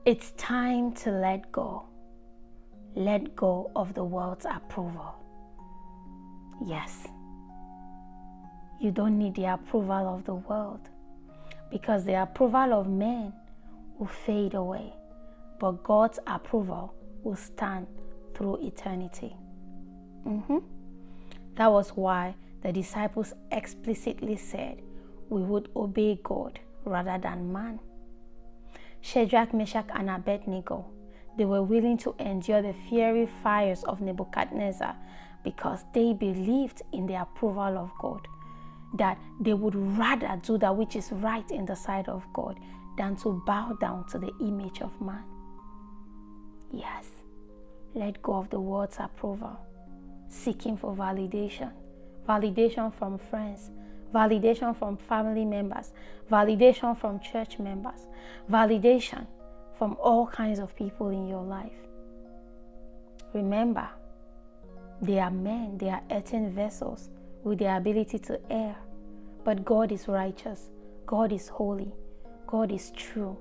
It's time to let go. Let go of the world's approval. Yes. You don't need the approval of the world, because the approval of men will fade away, but God's approval will stand through eternity. That was why the disciples explicitly said we would obey God rather than man. Shadrach, Meshach, and Abednego, they were willing to endure the fiery fires of Nebuchadnezzar because they believed in the approval of God, that they would rather do that which is right in the sight of God than to bow down to the image of man. Yes, let go of the world's approval, seeking for validation from friends, validation from family members, validation from church members, validation from all kinds of people in your life. Remember, they are men, they are earthen vessels with the ability to err, but God is righteous, God is holy, God is true,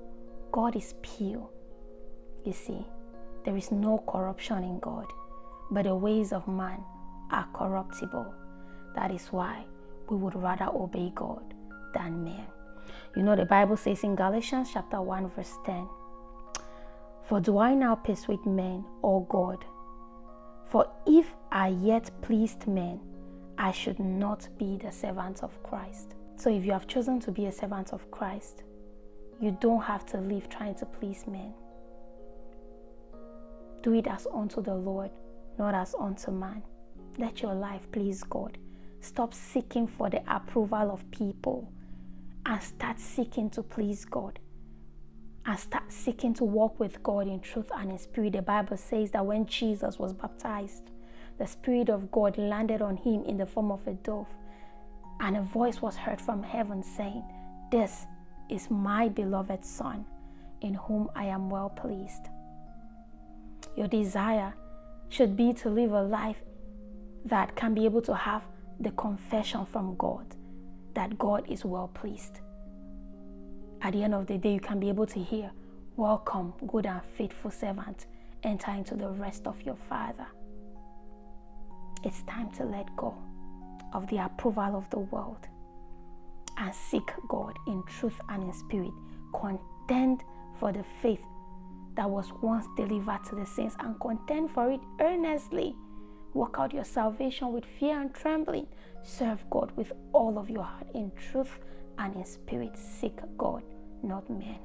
God is pure. You see, there is no corruption in God, but the ways of man are corruptible. That is why we would rather obey God than men. You know, the Bible says in Galatians chapter 1 verse 10, "For do I now persuade men or God? For if I yet pleased men, I should not be the servant of Christ." So if you have chosen to be a servant of Christ, you don't have to live trying to please men. Do it as unto the Lord, not as unto man. Let your life please God. Stop seeking for the approval of people and start seeking to please God. And start seeking to walk with God in truth and in spirit. The Bible says that when Jesus was baptized, the Spirit of God landed on him in the form of a dove. And a voice was heard from heaven saying, "This is my beloved Son, in whom I am well pleased." Your desire should be to live a life that can be able to have the confession from God that God is well pleased. At the end of the day, you can be able to hear, "Welcome, good and faithful servant, enter into the rest of your Father." It's time to let go of the approval of the world and seek God in truth and in spirit. Contend for the faith that was once delivered to the saints and contend for it earnestly. Work out your salvation with fear and trembling. Serve God with all of your heart in truth and in spirit. Seek God, not men.